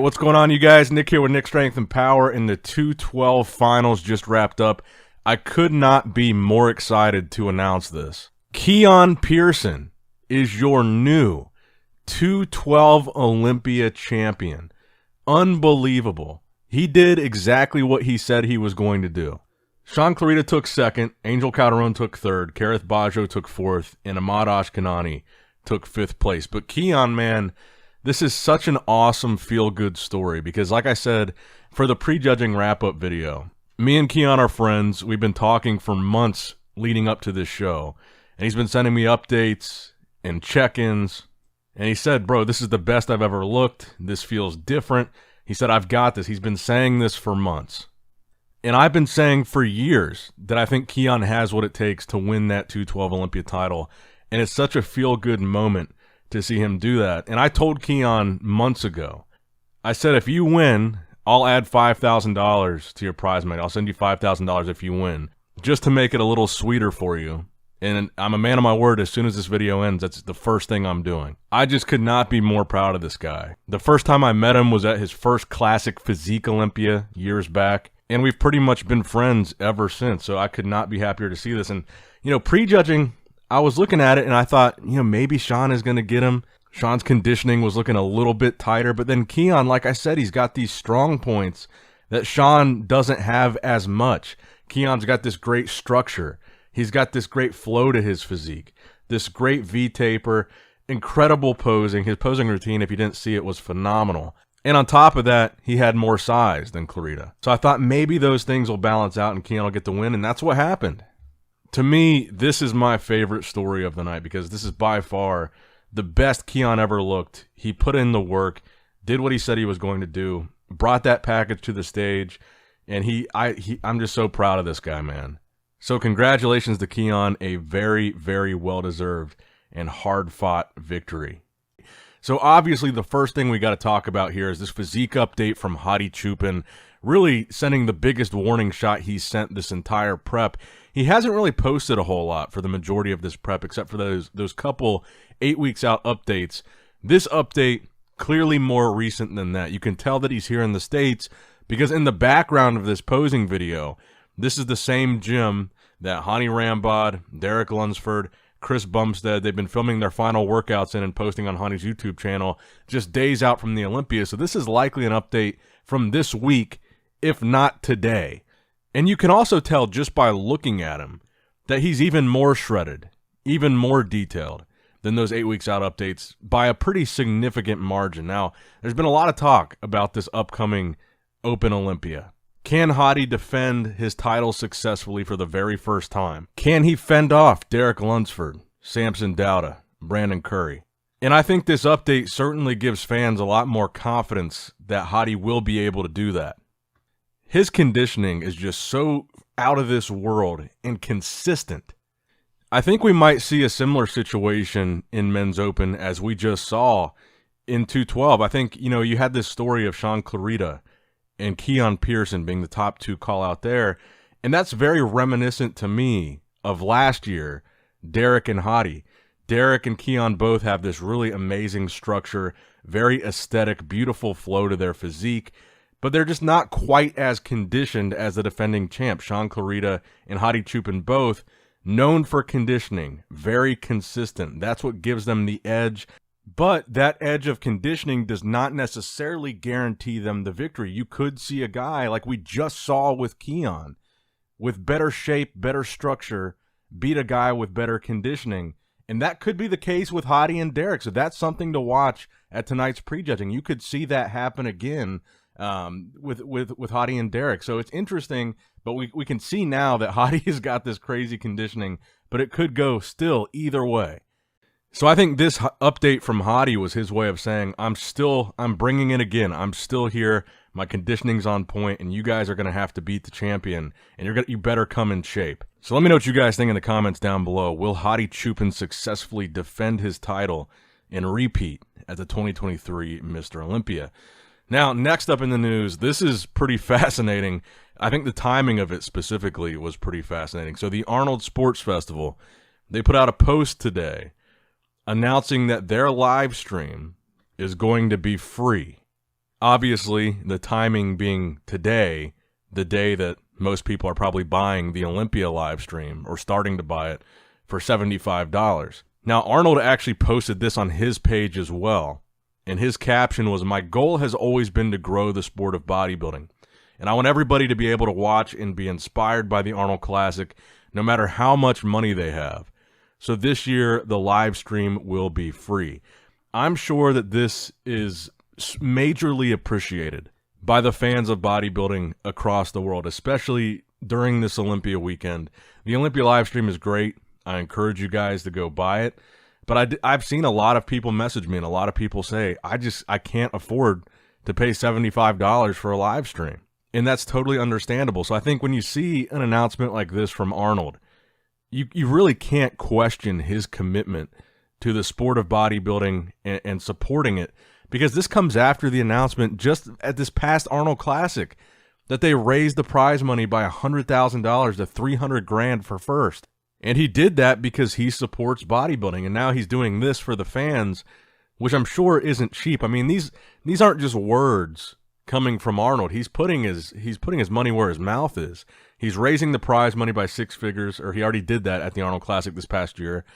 what's going on, you guys? Nick here with Nick Strength and Power, and the 212 finals just wrapped up. I could not be more excited to announce this. Keon Pearson is your new 212 Olympia champion. Unbelievable. He did exactly what he said he was going to do. Sean Clarita took second, Angel Calderon took third, Kareth Bajo took fourth, and Ahmad Ashkanani took fifth place. But Keon, man, this is such an awesome feel-good story because, like I said, for the prejudging wrap-up video, me and Keon are friends. We've been talking for months leading up to this show, and he's been sending me updates and check-ins, and he said, bro, this is the best I've ever looked. This feels different. He said, I've got this. He's been saying this for months. And I've been saying for years that I think Keon has what it takes to win that 212 Olympia title, and it's such a feel-good moment to see him do that. And I told Keon months ago, I said, if you win, I'll add $5,000 to your prize money. I'll send you $5,000 if you win, just to make it a little sweeter for you. And I'm a man of my word. As soon as this video ends, that's the first thing I'm doing. I just could not be more proud of this guy. The first time I met him was at his first classic Physique Olympia years back, and we've pretty much been friends ever since, so I could not be happier to see this. And, you know, prejudging, I was looking at it and I thought, you know, maybe Sean is going to get him. Sean's conditioning was looking a little bit tighter, but then Keon, like I said, he's got these strong points that Sean doesn't have as much. Keon's got this great structure. He's got this great flow to his physique, this great V-taper, incredible posing. His posing routine, if you didn't see it, was phenomenal. And on top of that, he had more size than Clarita. So I thought maybe those things will balance out and Keon will get the win, and that's what happened. To me, this is my favorite story of the night because this is by far the best Keon ever looked. He put in the work, did what he said he was going to do, brought that package to the stage, and I'm just so proud of this guy, man. So congratulations to Keon, a very, very well-deserved and hard-fought victory. So obviously the first thing we got to talk about here is this physique update from Hadi Choopan, really sending the biggest warning shot he's sent this entire prep. He hasn't really posted a whole lot for the majority of this prep except for those couple 8 weeks out updates. This update, clearly more recent than that. You can tell that he's here in the States because in the background of this posing video, this is the same gym that Hani Rambod, Derek Lunsford, Chris Bumstead, they've been filming their final workouts in and posting on Hani's YouTube channel just days out from the Olympia. So this is likely an update from this week, if not today. And you can also tell just by looking at him that he's even more shredded, even more detailed than those 8 weeks out updates by a pretty significant margin. Now, there's been a lot of talk about this upcoming Open Olympia. Can Hadi defend his title successfully for the very first time? Can he fend off Derek Lunsford, Samson Dauda, Brandon Curry? And I think this update certainly gives fans a lot more confidence that Hadi will be able to do that. His conditioning is just so out of this world and consistent. I think we might see a similar situation in Men's Open as we just saw in 212. I think, you know, you had this story of Sean Clarita and Keon Pearson being the top two call out there, and that's very reminiscent to me of last year, Derek and Hadi. Derek and Keon both have this really amazing structure, very aesthetic, beautiful flow to their physique, but they're just not quite as conditioned as the defending champ, Sean Clarita and Hadi Choopan, both known for conditioning, very consistent. That's what gives them the edge. But that edge of conditioning does not necessarily guarantee them the victory. You could see a guy like we just saw with Keon, with better shape, better structure, beat a guy with better conditioning. And that could be the case with Hadi and Derek. So that's something to watch at tonight's prejudging. You could see that happen again with Hadi and Derek. So it's interesting, but we can see now that Hadi has got this crazy conditioning, but it could go still either way. So I think this update from Hadi was his way of saying, I'm bringing it again. I'm still here. My conditioning's on point, and you guys are going to have to beat the champion, and you better come in shape. So let me know what you guys think in the comments down below. Will Hadi Choopan successfully defend his title and repeat as the 2023 Mr. Olympia? Now, next up in the news, this is pretty fascinating. I think the timing of it specifically was pretty fascinating. So the Arnold Sports Festival, they put out a post today announcing that their live stream is going to be free Obviously, the timing being today, the day that most people are probably buying the Olympia live stream or starting to buy it for $75. Now, Arnold actually posted this on his page as well, and his caption was, "My goal has always been to grow the sport of bodybuilding, and I want everybody to be able to watch and be inspired by the Arnold Classic no matter how much money they have. So this year, the live stream will be free." I'm sure that this is majorly appreciated by the fans of bodybuilding across the world, especially during this Olympia weekend. The Olympia live stream is great. I encourage you guys to go buy it. But I've seen a lot of people message me and a lot of people say, I can't afford to pay $75 for a live stream. And that's totally understandable. So I think when you see an announcement like this from Arnold, you really can't question his commitment to the sport of bodybuilding and supporting it, because this comes after the announcement just at this past Arnold Classic that they raised the prize money by $100,000 to $300,000 for first. And he did that because he supports bodybuilding, and now he's doing this for the fans, which I'm sure isn't cheap. I mean, these aren't just words coming from Arnold. He's putting his money where his mouth is. He's raising the prize money by 6 figures, or he already did that at the Arnold Classic this past year.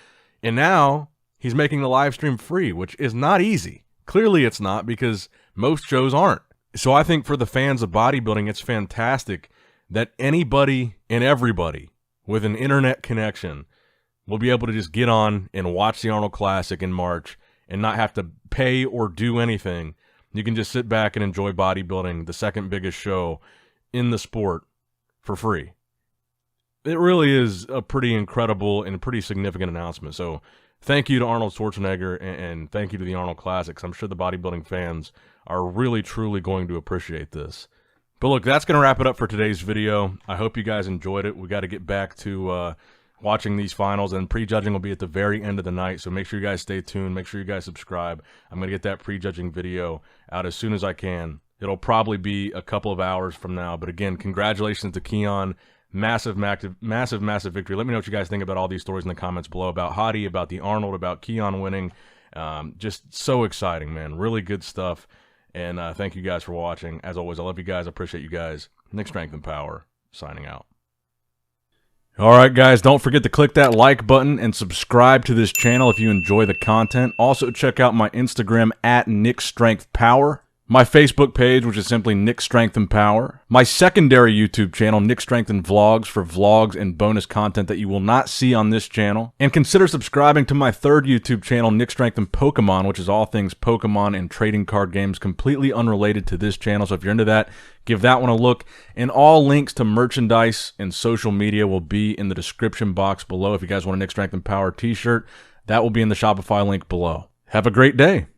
And now he's making the live stream free, which is not easy. Clearly it's not, because most shows aren't. So I think for the fans of bodybuilding, it's fantastic that anybody and everybody with an internet connection will be able to just get on and watch the Arnold Classic in March and not have to pay or do anything. You can just sit back and enjoy bodybuilding, the second biggest show in the sport, for free. It really is a pretty incredible and pretty significant announcement. So thank you to Arnold Schwarzenegger, and thank you to the Arnold Classics. I'm sure the bodybuilding fans are really, truly going to appreciate this. But look, that's going to wrap it up for today's video. I hope you guys enjoyed it. We got to get back to watching these finals, and prejudging will be at the very end of the night. So make sure you guys stay tuned. Make sure you guys subscribe. I'm going to get that prejudging video out as soon as I can. It'll probably be a couple of hours from now. But again, congratulations to Keon. Massive victory. Let me know what you guys think about all these stories in the comments below, about Hadi, about the Arnold, about Keon winning. Just so exciting, man. Really good stuff. And thank you guys for watching. As always, I love you guys. I appreciate you guys. Nick Strength and Power, signing out. All right, guys, don't forget to click that like button and subscribe to this channel if you enjoy the content. Also, check out my Instagram at Nick Strength Power. My Facebook page, which is simply Nick Strength and Power. My secondary YouTube channel, Nick Strength and Vlogs, for vlogs and bonus content that you will not see on this channel. And consider subscribing to my third YouTube channel, Nick Strength and Pokemon, which is all things Pokemon and trading card games, completely unrelated to this channel. So if you're into that, give that one a look. And all links to merchandise and social media will be in the description box below. If you guys want a Nick Strength and Power t-shirt, that will be in the Shopify link below. Have a great day.